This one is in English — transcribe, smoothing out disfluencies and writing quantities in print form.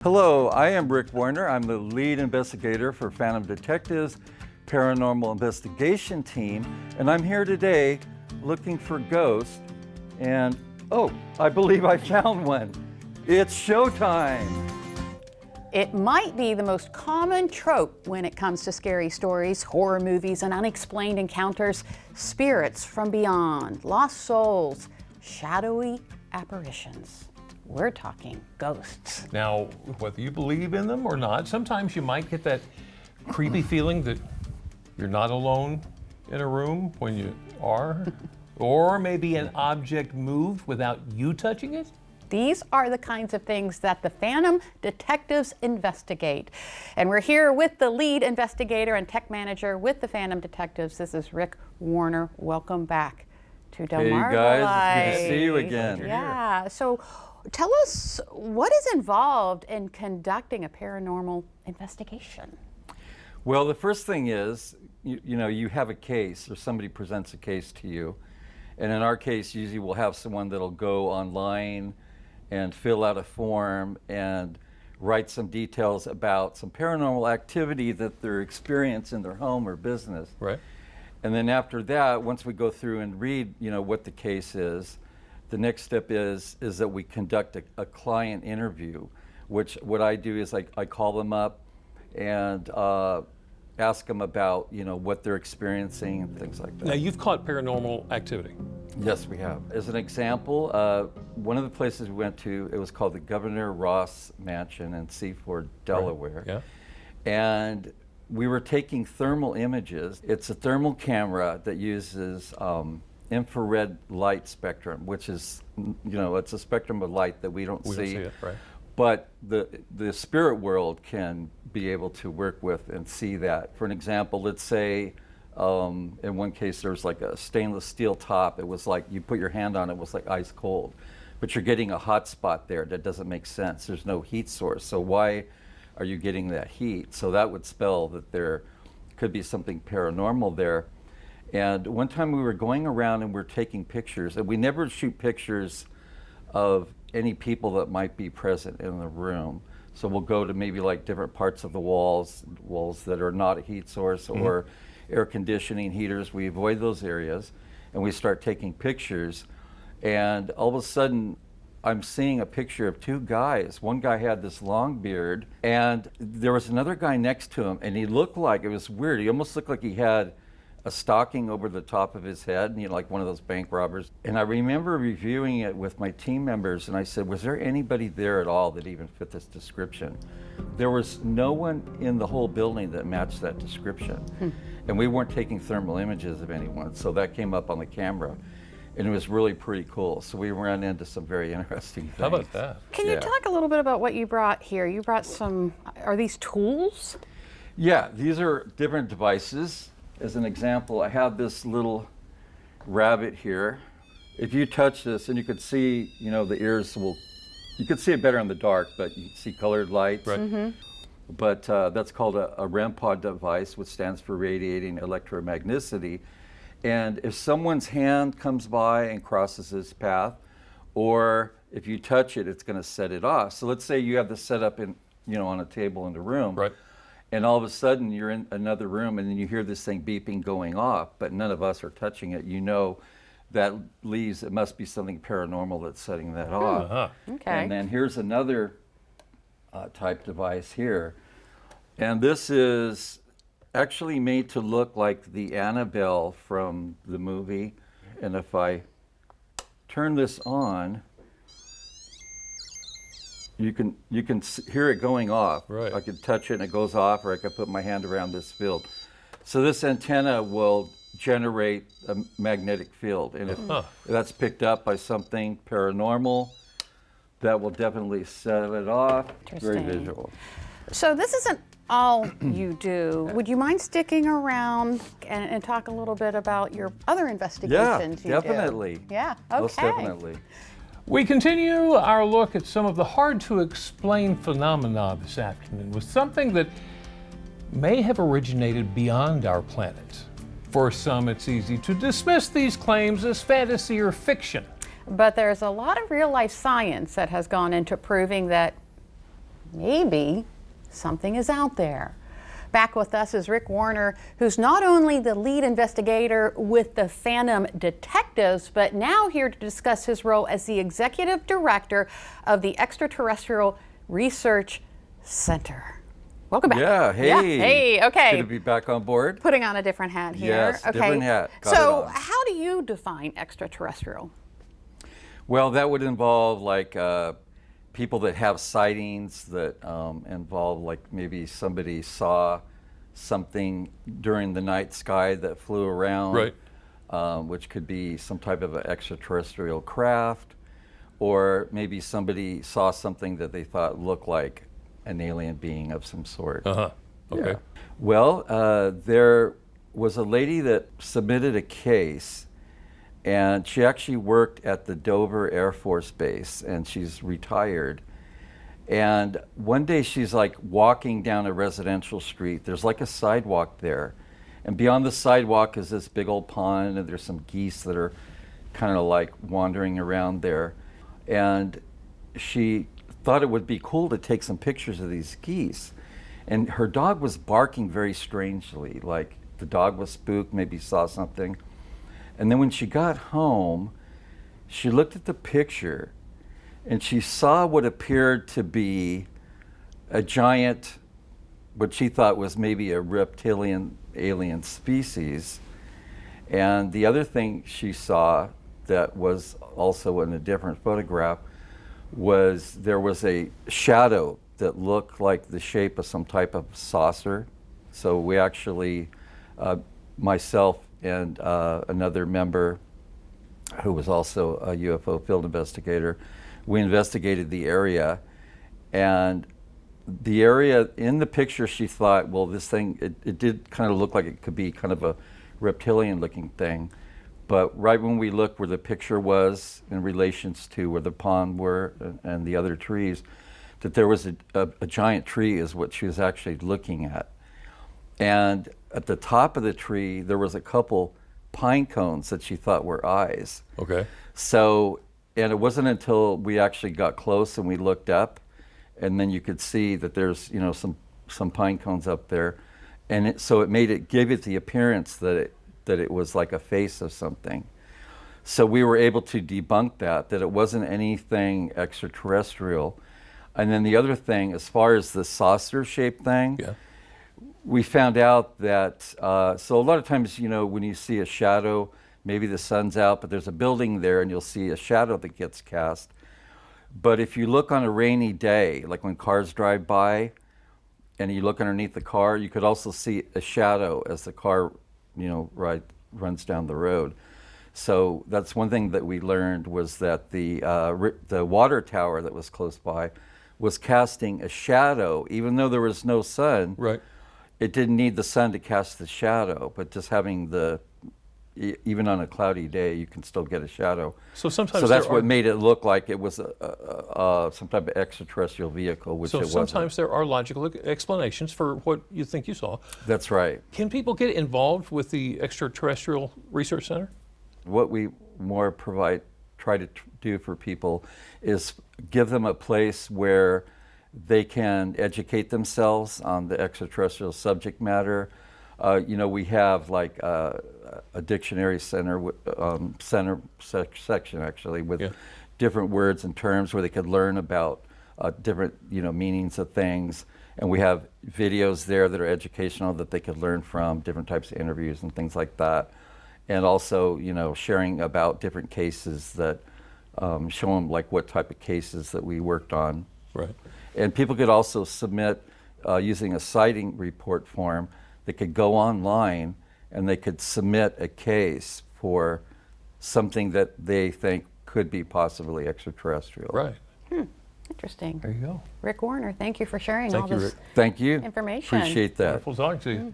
Hello, I am Rick Warner. I'm the lead investigator for Phantom Detectives Paranormal Investigation Team, and I'm here today looking for ghosts. And oh, I believe I found one. It's showtime. It might be the most common trope when it comes to scary stories, horror movies, and unexplained encounters. Spirits from beyond, lost souls, shadowy apparitions. We're talking ghosts. Now, whether you believe in them or not, sometimes you might get that creepy feeling that you're not alone in a room when you are, or maybe an object moved without you touching it. These are the kinds of things that the Phantom Detectives investigate. And we're here with the lead investigator and tech manager with the Phantom Detectives. This is Rick Warner. Welcome back to DelmarvaLife. Hey guys, it's good to see you again. Yeah, so tell us what is involved in conducting a paranormal investigation? Well, the first thing is, you have a case or somebody presents a case to you. And in our case, usually we'll have someone that'll go online and fill out a form and write some details about some paranormal activity that they're experiencing in their home or business. Right. And then after that, once we go through and read, what the case is, the next step is that we conduct a client interview, which what I do is I call them up and ask them about, what they're experiencing and things like that. Now, you've caught paranormal activity. Yes, we have. As an example, one of the places we went to, it was called the Governor Ross Mansion in Seaford, Delaware. Right. Yeah. And we were taking thermal images. It's a thermal camera that uses infrared light spectrum, which is, it's a spectrum of light that we don't see. We don't see it, right. But the spirit world can be able to work with and see that. For an example, let's say in one case there was like a stainless steel top. It was like you put your hand on it, it was like ice cold. But you're getting a hot spot there. That doesn't make sense. There's no heat source. So why are you getting that heat? So that would spell that there could be something paranormal there. And one time we were going around and we're taking pictures, and we never shoot pictures of any people that might be present in the room. So we'll go to maybe like different parts of the walls that are not a heat source or air conditioning heaters. We avoid those areas and we start taking pictures. And all of a sudden, I'm seeing a picture of two guys. One guy had this long beard and there was another guy next to him, and he looked like, it was weird, he almost looked like he had a stocking over the top of his head, like one of those bank robbers. And I remember reviewing it with my team members, and I said, was there anybody there at all that even fit this description? There was no one in the whole building that matched that description. And we weren't taking thermal images of anyone, so that came up on the camera. And it was really pretty cool. So we ran into some very interesting things. How about that? Can you talk a little bit about what you brought here? You brought are these tools? Yeah, these are different devices. As an example, I have this little rabbit here. If you touch this, and you could see, the ears you could see it better in the dark, but you can see colored lights. Right. Mm-hmm. But that's called a REM pod device, which stands for radiating electromagneticity. And if someone's hand comes by and crosses this path, or if you touch it, it's going to set it off. So let's say you have this set up in, on a table in the room. Right. And all of a sudden you're in another room and then you hear this thing beeping going off, but none of us are touching it. That leaves, it must be something paranormal that's setting that off. Uh-huh. Okay. And then here's another type device here. And this is actually made to look like the Annabelle from the movie. And if I turn this on, you can hear it going off. Right. I could touch it and it goes off, or I could put my hand around this field. So this antenna will generate a magnetic field, and if that's picked up by something paranormal, that will definitely set it off. Very visual. So this isn't all you do. Would you mind sticking around and talk a little bit about your other investigations you definitely. do? Yeah, okay. Most definitely. We continue our look at some of the hard-to-explain phenomena this afternoon with something that may have originated beyond our planet. For some, it's easy to dismiss these claims as fantasy or fiction. But there's a lot of real-life science that has gone into proving that maybe something is out there. Back with us is Rick Warner, who's not only the lead investigator with the Phantom Detectives, but now here to discuss his role as the executive director of the Extraterrestrial Research Center. Welcome back. Yeah, hey. Yeah, hey, okay. Good to be back on board. Putting on a different hat here. Yes, okay. different hat. Got So, it on. how do you define extraterrestrial? Well, that would involve like people that have sightings that involve like maybe somebody saw something during the night sky that flew around, Right. which could be some type of an extraterrestrial craft, or maybe somebody saw something that they thought looked like an alien being of some sort. Uh-huh. Okay. Yeah. Well, there was a lady that submitted a case, and she actually worked at the Dover Air Force Base, and she's retired. And one day she's like walking down a residential street. There's like a sidewalk there. And beyond the sidewalk is this big old pond, and there's some geese that are kind of like wandering around there. And she thought it would be cool to take some pictures of these geese. And her dog was barking very strangely, like the dog was spooked, maybe saw something. And then when she got home, she looked at the picture and she saw what appeared to be a giant, what she thought was maybe a reptilian alien species. And the other thing she saw that was also in a different photograph was there was a shadow that looked like the shape of some type of saucer. So we actually, myself and another member who was also a UFO field investigator, we investigated the area. And the area in the picture, she thought, well, this thing, it did kind of look like it could be kind of a reptilian looking thing. But right when we looked where the picture was in relations to where the pond were and the other trees, that there was a giant tree is what she was actually looking at. And at the top of the tree, there was a couple pine cones that she thought were eyes. Okay. So, and it wasn't until we actually got close and we looked up, and then you could see that there's, you know, some pine cones up there. And so it gave it the appearance that it was like a face of something. So we were able to debunk that it wasn't anything extraterrestrial. And then the other thing, as far as the saucer-shaped thing, Yeah. we found out that, so a lot of times, you know, when you see a shadow, maybe the sun's out, but there's a building there and you'll see a shadow that gets cast. But if you look on a rainy day, like when cars drive by and you look underneath the car, you could also see a shadow as the car, you know, runs down the road. So that's one thing that we learned, was that the water tower that was close by was casting a shadow, even though there was no sun. Right. It didn't need the sun to cast the shadow, but just having even on a cloudy day, you can still get a shadow. So sometimes So that's there what are, made it look like it was some type of extraterrestrial vehicle, which so it wasn't. sometimes there are logical explanations for what you think you saw. That's right. Can people get involved with the Extraterrestrial Research Center? What we more try to do for people is give them a place where they can educate themselves on the extraterrestrial subject matter. You know, we have like a dictionary section actually with different words and terms where they could learn about different, you know, meanings of things. And we have videos there that are educational that they could learn from, different types of interviews and things like that. And also, you know, sharing about different cases that show them like what type of cases that we worked on. Right. And people could also submit using a sighting report form. They could go online and they could submit a case for something that they think could be possibly extraterrestrial. Right. Interesting. There you go. Rick Warner, thank you for sharing Thank all you, this Rick. Thank you. information. Appreciate that. Wonderful talking to you.